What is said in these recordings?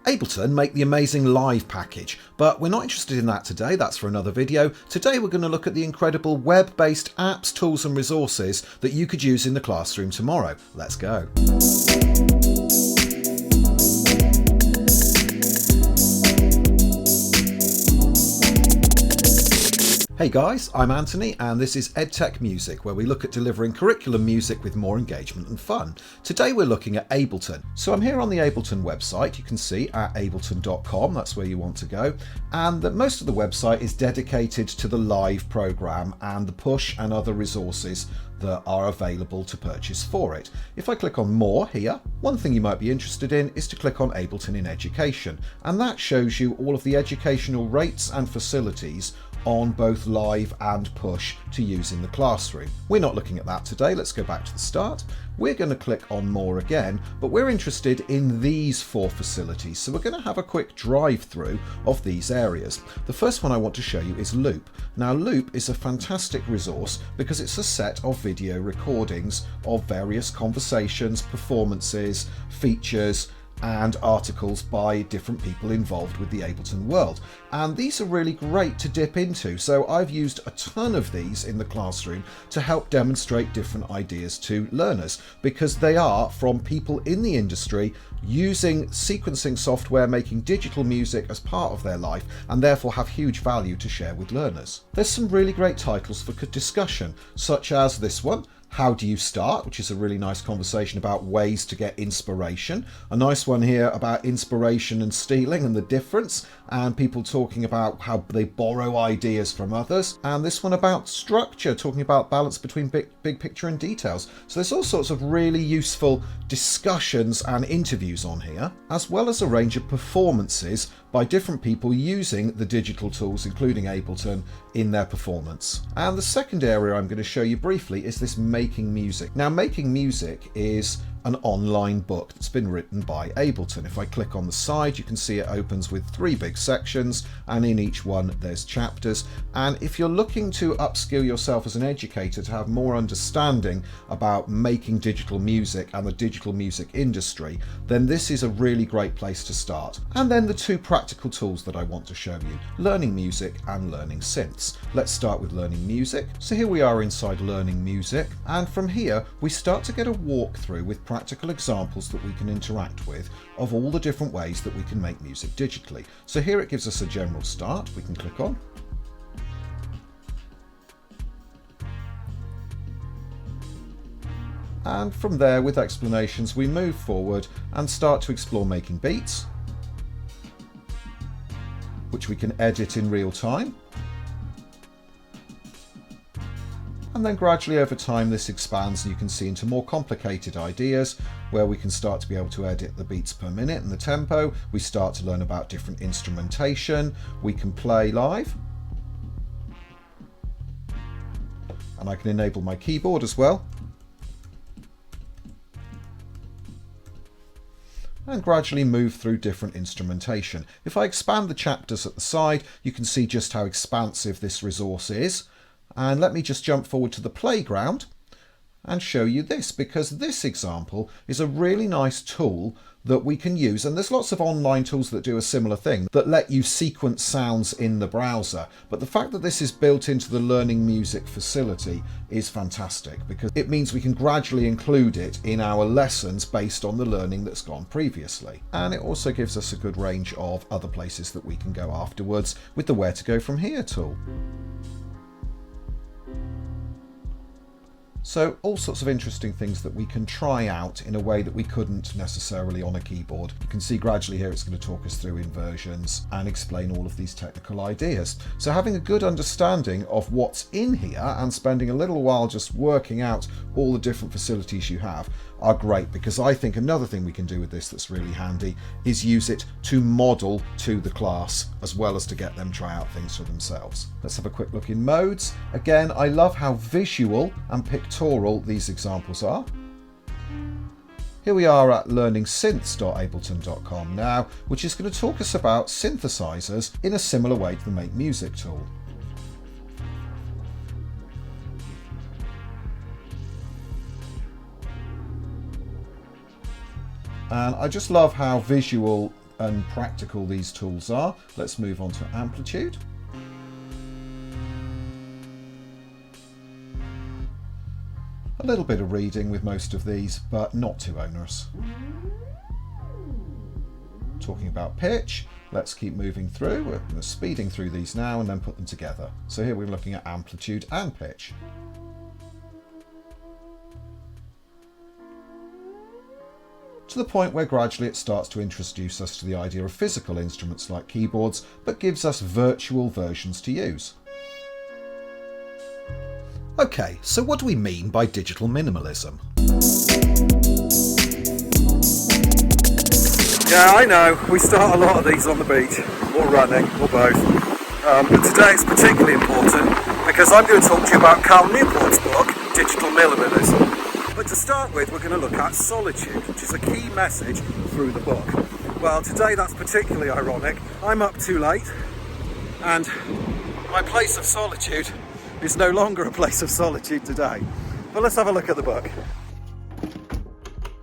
Ableton make the amazing Live package, but we're not interested in that today, that's for another video. Today we're going to look at the incredible web-based apps, tools and resources that you could use in the classroom tomorrow. Let's go. Hey guys, I'm Anthony and this is EdTechMusic, where we look at delivering curriculum music with more engagement and fun. Today we're looking at Ableton. So I'm here on the Ableton website, you can see at ableton.com, that's where you want to go, and that most of the website is dedicated to the Live program and the push and other resources that are available to purchase for it. If I click on More here, one thing you might be interested in is to click on Ableton in Education, and that shows you all of the educational rates and facilities on both Live and Push to use in the classroom. We're not looking at that today, let's go back to the start. We're going to click on More again, but we're interested in these four facilities, so we're going to have a quick drive through of these areas. The first one I want to show you is Loop. Now Loop is a fantastic resource because it's a set of video recordings of various conversations, performances, features, and articles by different people involved with the Ableton world. And these are really great to dip into, so I've used a ton of these in the classroom to help demonstrate different ideas to learners, because they are from people in the industry using sequencing software, making digital music as part of their life, and therefore have huge value to share with learners. There's some really great titles for discussion, such as this one, How Do You Start?, which is a really nice conversation about ways to get inspiration. A nice one here about inspiration and stealing and the difference, and people talking about how they borrow ideas from others. And this one about structure, talking about balance between big picture and details. So there's all sorts of really useful discussions and interviews on here, as well as a range of performances by different people using the digital tools, including Ableton, in their performance. And the second area I'm going to show you briefly is this Making Music. Now, Making Music is an online book that's been written by Ableton. If I click on the side, you can see it opens with 3 big sections, and in each one there's chapters. And if you're looking to upskill yourself as an educator to have more understanding about making digital music and the digital music industry, then this is a really great place to start. And then the 2 practical tools that I want to show you, Learning Music and Learning Synths. Let's start with Learning Music. So here we are inside Learning Music, and from here we start to get a walkthrough with practical examples that we can interact with of all the different ways that we can make music digitally. So here it gives us a general start we can click on. And from there, with explanations, we move forward and start to explore making beats, which we can edit in real time. And then gradually over time this expands and you can see into more complicated ideas where we can start to be able to edit the beats per minute and the tempo. We start to learn about different instrumentation. We can play live. And I can enable my keyboard as well. And gradually move through different instrumentation. If I expand the chapters at the side, you can see just how expansive this resource is. And let me just jump forward to the playground and show you this, because this example is a really nice tool that we can use. And there's lots of online tools that do a similar thing, that let you sequence sounds in the browser. But the fact that this is built into the Learning Music facility is fantastic, because it means we can gradually include it in our lessons based on the learning that's gone previously. And it also gives us a good range of other places that we can go afterwards with the Where to Go From Here tool. So all sorts of interesting things that we can try out in a way that we couldn't necessarily on a keyboard. You can see gradually here it's going to talk us through inversions and explain all of these technical ideas. So having a good understanding of what's in here and spending a little while just working out all the different facilities you have are great, because I think another thing we can do with this that's really handy is use it to model to the class as well as to get them try out things for themselves. Let's have a quick look in modes. Again, I love how visual and pictorial these examples are. Here we are at learningsynths.ableton.com now, which is going to talk us about synthesizers in a similar way to the Make Music tool. And I just love how visual unpractical these tools are, let's move on to amplitude. A little bit of reading with most of these, but not too onerous. Talking about pitch, let's keep moving through. We're speeding through these now and then put them together. So here we're looking at amplitude and pitch. To the point where gradually it starts to introduce us to the idea of physical instruments like keyboards, but gives us virtual versions to use. Okay, so what do we mean by digital minimalism? Yeah, I know, we start a lot of these on the beach, or running, or both. But today it's particularly important because I'm going to talk to you about Cal Newport's book, Digital Minimalism. But to start with, we're going to look at solitude, which is a key message through the book. Well, today that's particularly ironic. I'm up too late, and my place of solitude is no longer a place of solitude today. But let's have a look at the book.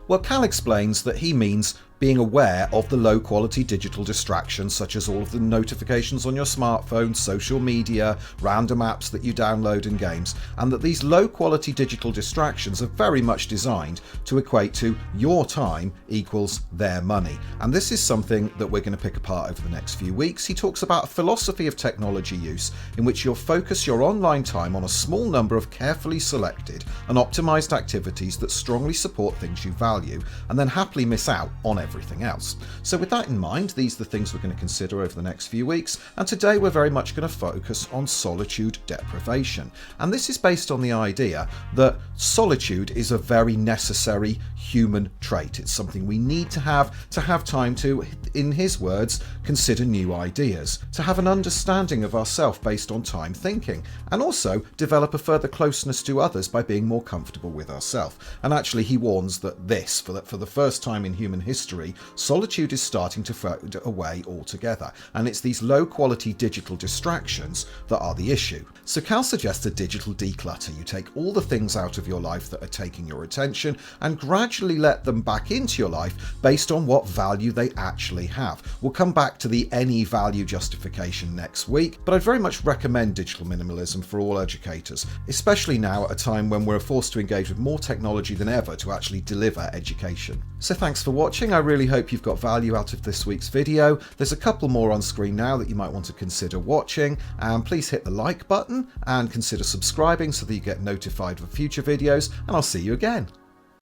Well, Cal explains that he means being aware of the low quality digital distractions such as all of the notifications on your smartphone, social media, random apps that you download and games, and that these low quality digital distractions are very much designed to equate to your time equals their money. And this is something that we're going to pick apart over the next few weeks. He talks about a philosophy of technology use in which you'll focus your online time on a small number of carefully selected and optimized activities that strongly support things you value, and then happily miss out on everything else. So with that in mind, these are the things we're going to consider over the next few weeks, and today we're very much going to focus on solitude deprivation. And this is based on the idea that solitude is a very necessary human trait. It's something we need to have time to, in his words, consider new ideas, to have an understanding of ourselves based on time thinking, and also develop a further closeness to others by being more comfortable with ourselves. And actually he warns that this, for the first time in human history, solitude is starting to fade away altogether, and it's these low quality digital distractions that are the issue. So Cal suggests a digital declutter. You take all the things out of your life that are taking your attention and gradually let them back into your life based on what value they actually have. We'll come back to the any value justification next week, but I'd very much recommend digital minimalism for all educators, especially now at a time when we're forced to engage with more technology than ever to actually deliver education. So thanks for watching. I really hope you've got value out of this week's video. There's a couple more on screen now that you might want to consider watching, and please hit the like button and consider subscribing so that you get notified of future videos, and I'll see you again.